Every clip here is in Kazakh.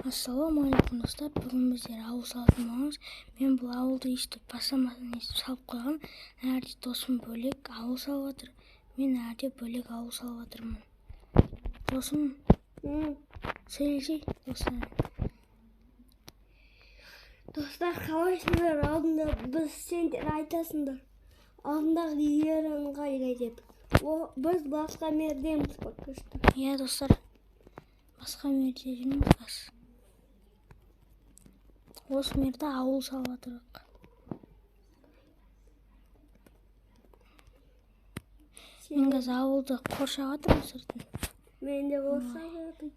Ассалаумағалейкум достар, бүгін біздер ауыл салатын боламыз. Мен бұл ауылды естіп бастамасын естіп салып қойған. Әрде досым бөлек ауыл салып жатыр. Мен әрде бөлек ауыл салып жатырмын. Досым, сөйлесей достар. Достар, қалайсыңдар? Алдында біз сендер айтасыңдар. Алдындағы ерін қайда деп. Біз басқа мердеміз покышты. Иә достар, басқа мерде жүрміз қазір. Осы мерде ауыл салып жатырық. Мен қазір ауылды қоршап жатырмын сыртын. Мен де қоршап жатырмын.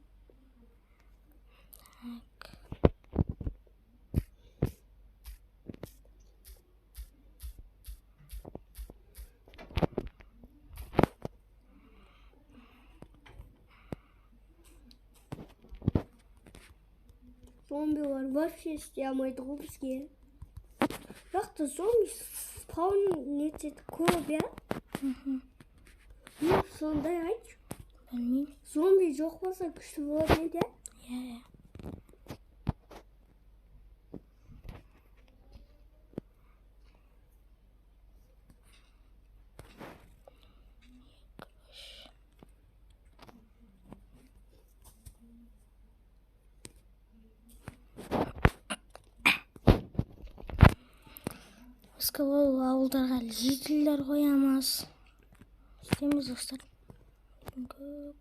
Зомбилар вообще істемейді ғой бізге. Жақта зомби спаун етеді көп, иә? Сондай айтшы. Білмеймін. Зомби жоқ болса күшті болады еді, иә? Иә. Біз ол ауылдарға жителдер қоямыз. Істейміз достар. Көп.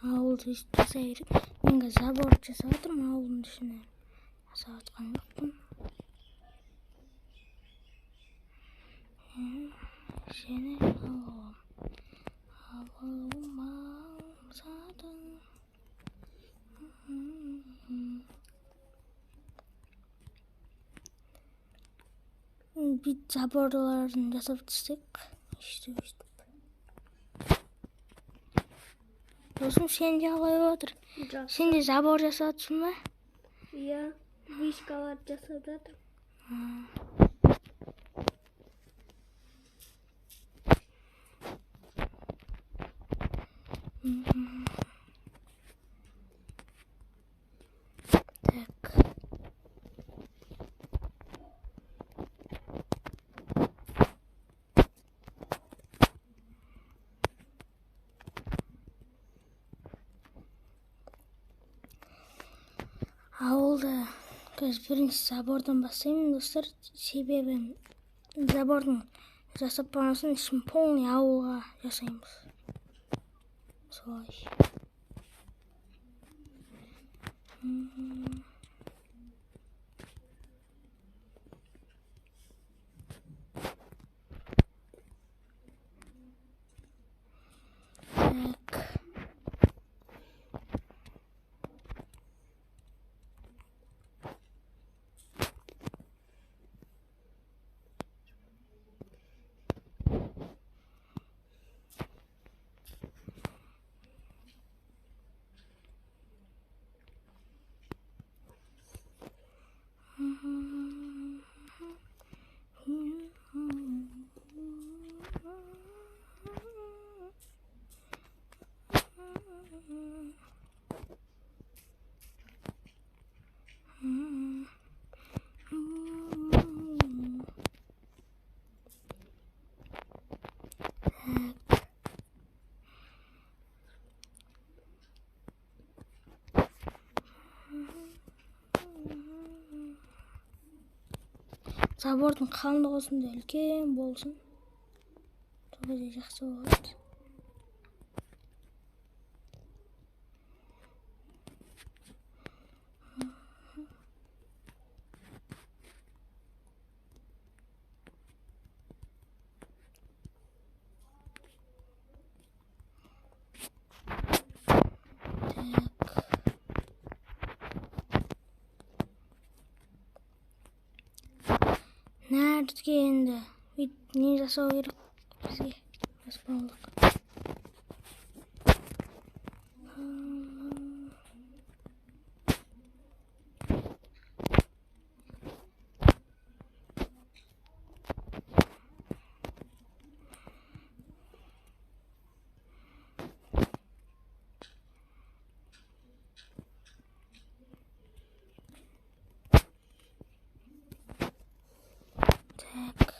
Ауылды жасай беріп, мен қазір забор жасап жатырмын ауылдың ішіне. Жасап жатқан жоқпын. Сені ауылыма аңсадым. Бүйтіп заборларын жасап түстік. Өйстіп. Досым, сен де қалай отыр? Сен де забор жасап жатсың ба? Иә, вишкалар жасап жатыр. Ауылда бірінші забордан бастаймын достар, себебі забордың жасап болғасын ішін полный ауылға жасаймыз. Солай. Забордың қалыңдығы осында үлкен болсын. Сонда жақсы болады. әртіске енді не жасау керек бізге жоспарлық. Так.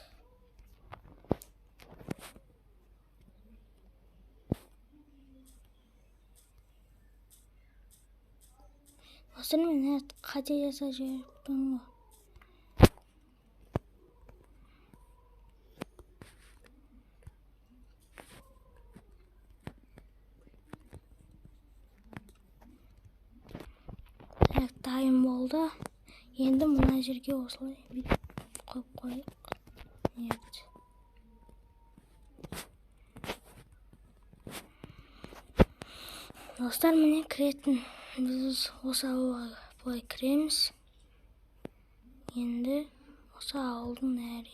Достар, мен қате жасап жіберіппін ғой. Так, дайын болды. Енді мына жерге осылай қойып қойық. Нет. Достар, міне кіретін. Біз осы ауылға былай кіреміз. Енді осы ауылдың нәрі.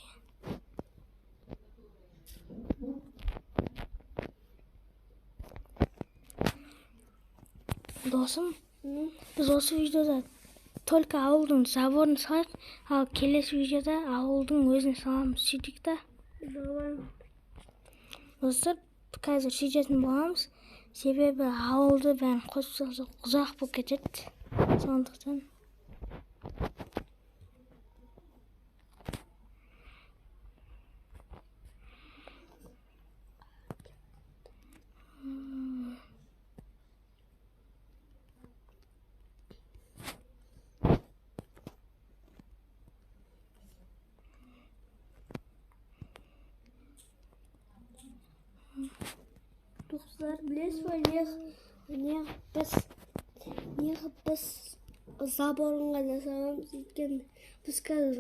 Досым, біз осы видеода только ауылдың заборын салайық, ал келесі видеода ауылдың өзін саламыз. Сөйтейік та. Достар, қазір сөйтетін боламыз. Себебі ауылды бәрін қосып салсақ ұзақ болып кетеді. Сондықтан Достар, білесіз бе, неғып біз заборынға жасағанбыз, өйткені біз қазір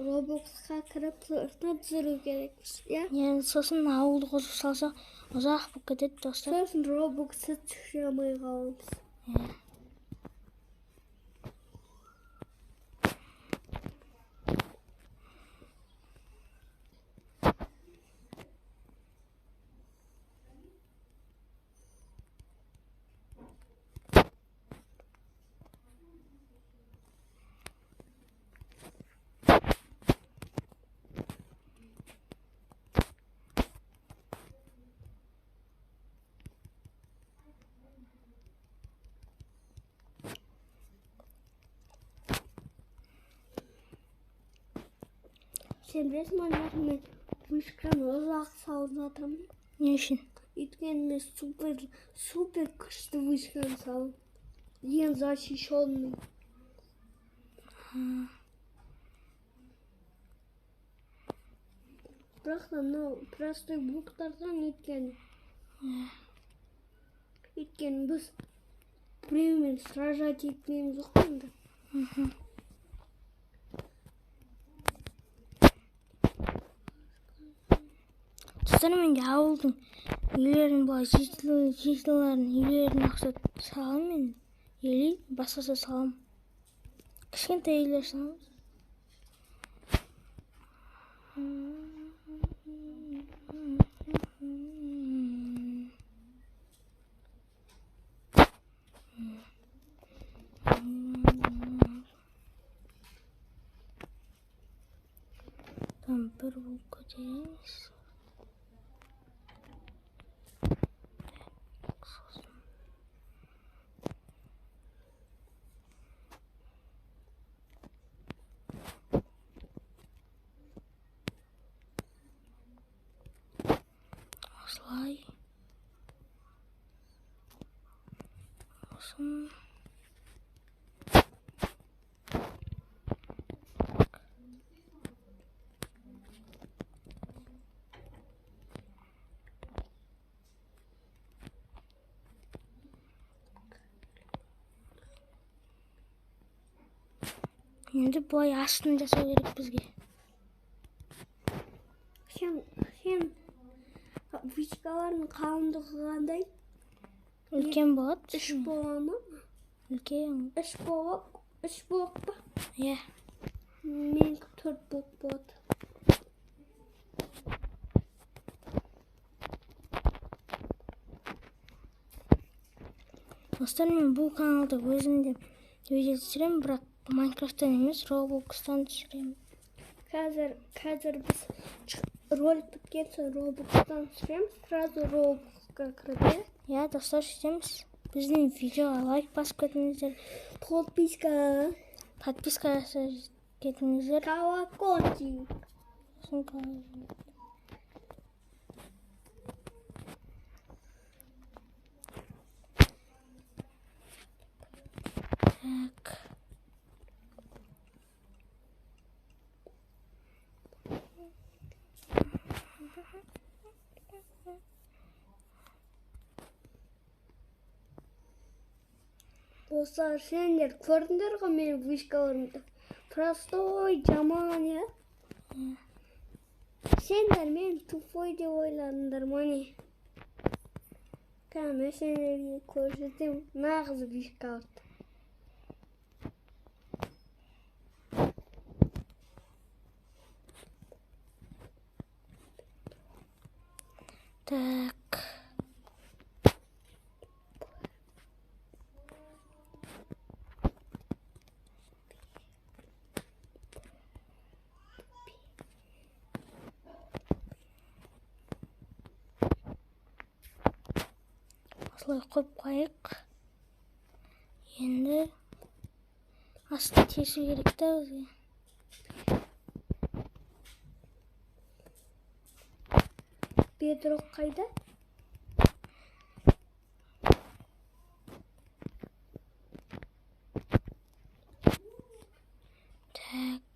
Роблоксқа кіріп түсіру керекпіз, иә? енді сосын ауылды қосып салсақ ұзақ болып кетеді, достар. Сосын Роблоксты түсіре алмай қаламыз. Сен білесің бе, мен вышканы ұзақ салып жатырмын. Не үшін? Өйткені мен супер күшті вышканы салып. Ең защищенный. Бірақ та мынау простой блоктардан өйткені біз біреумен сражать етпейміз жоқ енді. Достар, менде ауылдың үйлерін былай жейтілерін үйлерін ақсат салам мен. Или басқасы салам. Кішкентай үйлер саламыз. Там бір бұл көтереміз. Осылай. Сосын енді бұлай астын жасау керек бізге. Сен вышкалардың қалыңдығы қандай? Үлкен болады. 3 бола ма? Үлкен. 3 блок па? Иә. Менікі 4 блок болады. Достар, мен бұл каналда өзімде видео түсіремін, бірақ майнкрафттан емес, роблокстан түсіремін. Қазір біз ролик біткен соң роблокстан түсіреміз. Сразу роблоксқа кірді. Я, достар, сөйтеміз. Біздің видеоға лайк басып кетіңіздер. Подписка жасап кетіңіздер. Колокольчик. Так. Достар, сендер көрдіңдер ғой менің вышкаларымды. Простой, жаман, я? Сендер мен тупой деп ойладыңдар ма не? Мен сендерге көрсетем нағыз вышкаларды. Так. Осылай қойып қойық. Енді асты тесу керек та бізге. Бедрок қайда? Так.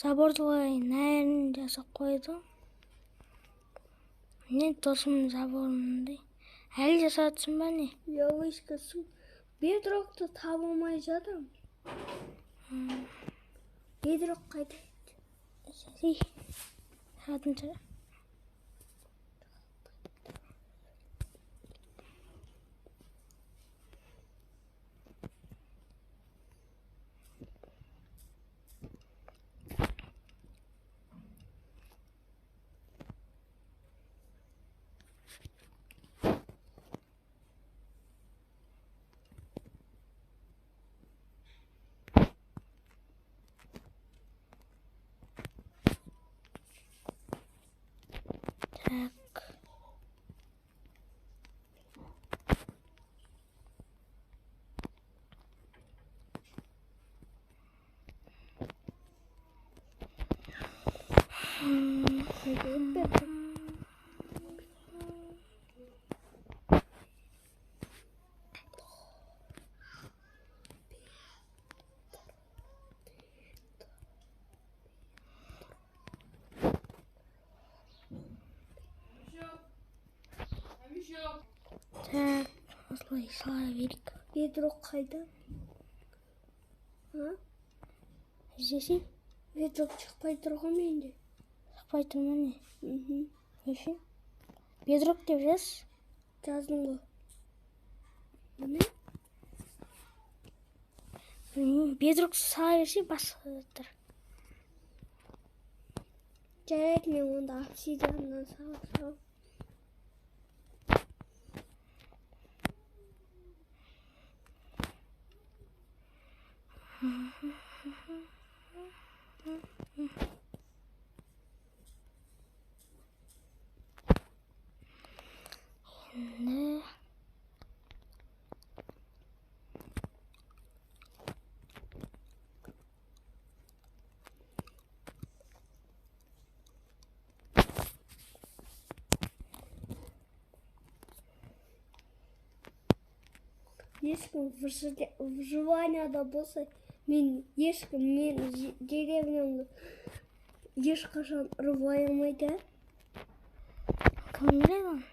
Заборды олай нәрін жасап қойды. Не досымның заборындай. Әлі жасатсың ба не? Я вышкасын. Бедрокты таба алмай жатырмын. Бедрок қайда? Хатынша. Так. Так, осылай сала берейік. Бедрок қайда? Іздесей? Бедрок шықпай тұр ғой менде. Шықпай тұр ма не? Неше? Бедрок деп жаз. Жаздың ғой. Бедрок сала берсе басқа заттар. Жарайды, мен онда обсидианнан салып. Енді Ешкім выживанияда болса, мен деревнямды ешқашан ұрмай алмайды. кім біледі оны?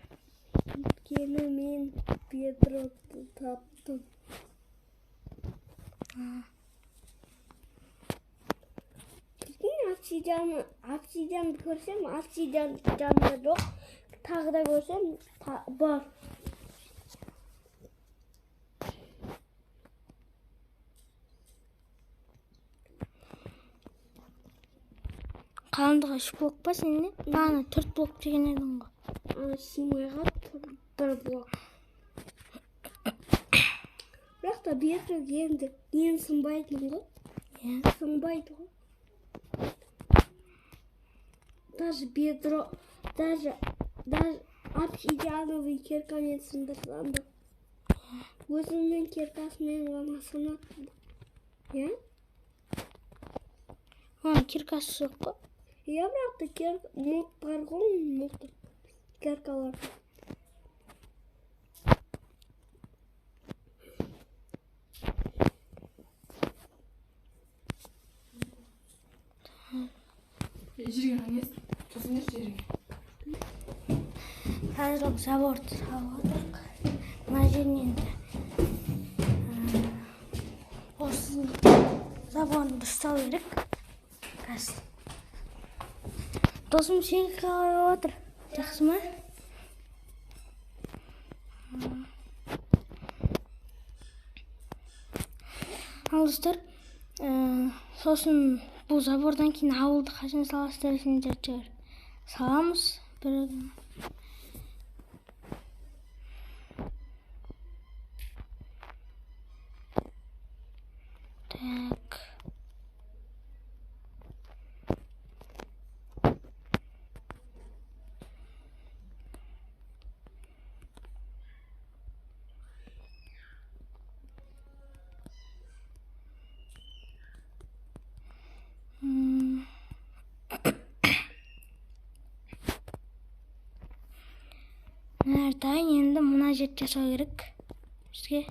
Өйткені мен бедрокты таптым. Обсидианды көрсем, обсидиан жанында жоқ. Тағы да көрсем, бар. Қалыңдығы 3 блок па сенде? Бағана 4 блок деген едің ғой. Симайға бір блок. Бірақ беті енді ең сынбайтын ғой. Сынбайды ғой. Даже бедро, даже обсидиановый киркамен сындырсам да. Өзімнің киркасымен ғана сынатты. Иә? Оның киркасы жоқ қой. Иә, бірақ мұлт бар ғой, мұлт киркалар. Жерге емес, түсіңдер жерге. Қазір заборды салып отырық. Мына жерінен осы заборын дұрыстау керек. Қазір. Досым сен қалай отыр? Жақсы ма? Ал достар, сосын бұл забордан кейін ауылды қашан саласыздар десеңдер саламыз. Так. Әрдайым енді мына жерді жасау керек бізге.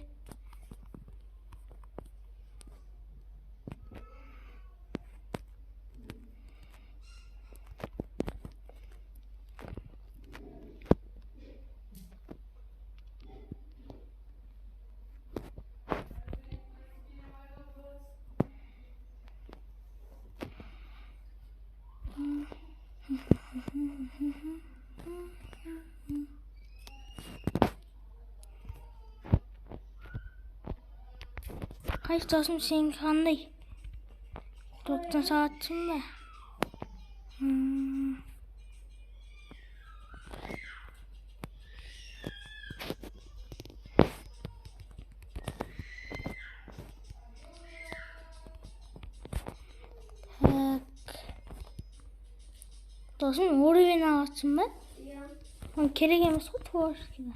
Қайсы досым, сен қандай? Тоқтан салатсың ба? Так. Досым, уровень алатсың ба? Иә. Оның керек емес қой, творческийда.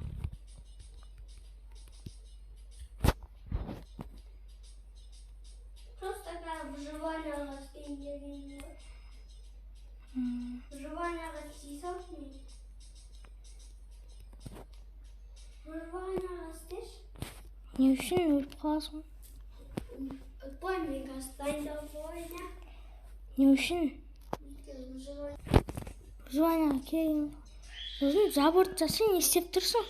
Выживанияға істейін дегенім ғой. Выживанияға істейсің мен. Выживанияға істеш. Не үшін өліп қаласың? Отпоймай дайындалып ойна. Не үшін? Выживанияға керек емес. Өзің заборды жасай, не істеп тұрсың?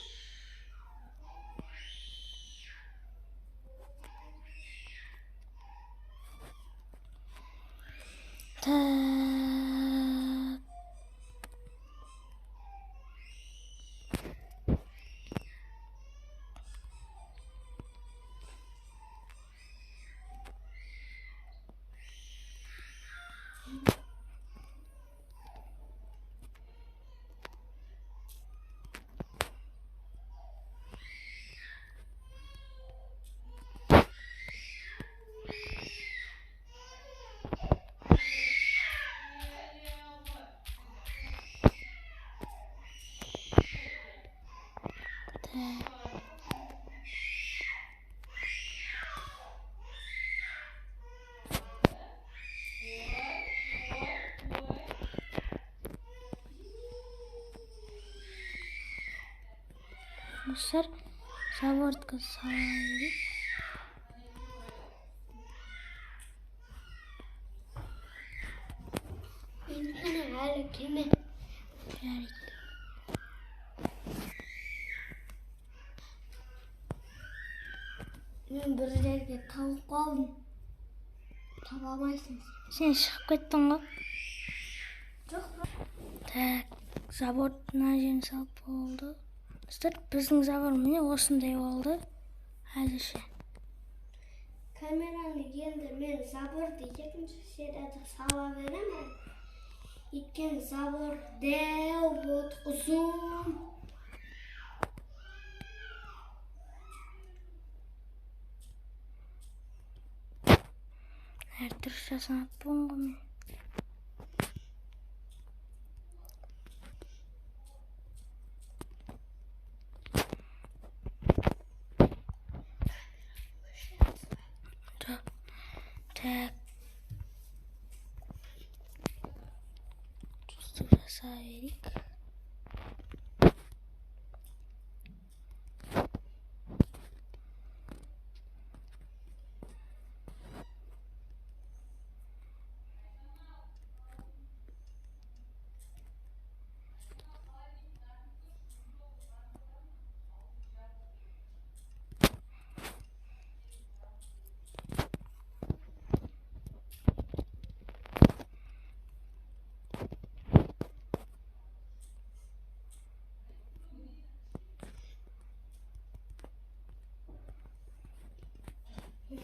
Dostlar, забордқа салайық. Менің әлі кеме. Жарайды. Мен бір жерге тауып қалдым. Таба алмайсың. Сен шығып кеттің ғой. Жоқ. Так, забордың жерін салып болды. Достар, біздің забор міне осындай болды. Әзірше. Камераны енді мен заборды екінші серияда сала беремін. Өйткені забор дәу болды, ұзын. Бәрі дұрыс жасамап болғым ғой мен. Так. Тұстық жаса берейік.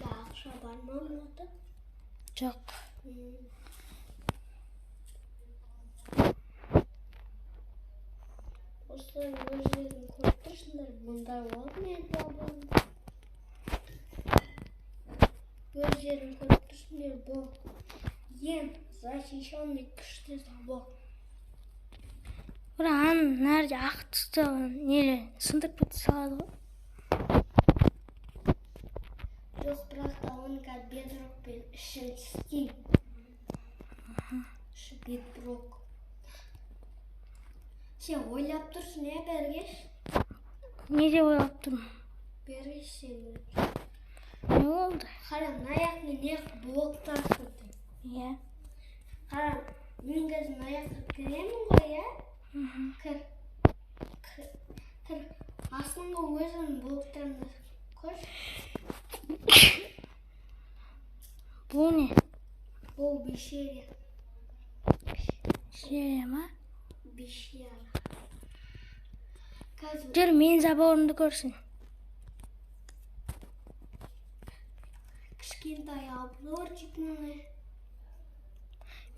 Ақша бар ма мұнда? Жоқ. Осылай өздерің көріп тұрсыңдар, мұндай болды мен заборым. Өздерің көріп тұрсыңдар, бұл ең защищенный күшті забор. Бірақ аның нәрде ақ түсті нелі сындырып кетті салады ғой. Жоқ, бірақ та оның бедрокпен ішін істейм. Ішы бедрок. Сен ойлап тұрсың, бергеш? Не деп ойлап тұрмын? Бергеш сен. Не болды? Қара, аяқпен неғып блоктар тұрды. Иә. Қара, мен қазір аяққа кіремін ғой, иә? Кір. Астыңғы өзінің блоктарына көш. Бұл не? Бұл бешере. Бешере ма? Бешере. Жүр, мен заборымды көрсін. Кішкентай обзорчик мұны.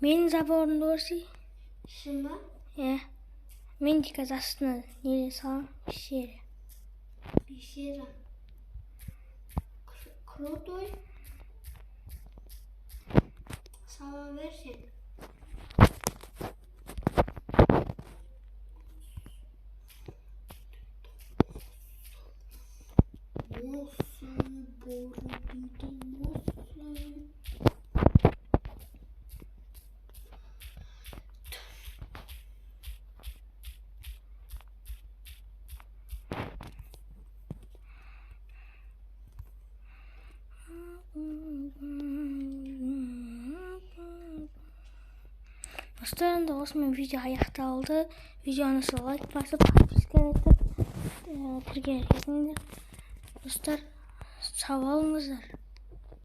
Менің заборымды көрсей? Шын ба? Иә. Мен де қазір астына неде салам? Бешере. Бешере. Крутой. Сала берсен. Мосы бору дейді, мосы. Достар, енді осымен видео аяқталды. Видеоны лайк басып, подписка етіп, бірге әрекетіңдер. Достар, сау болыңыздар.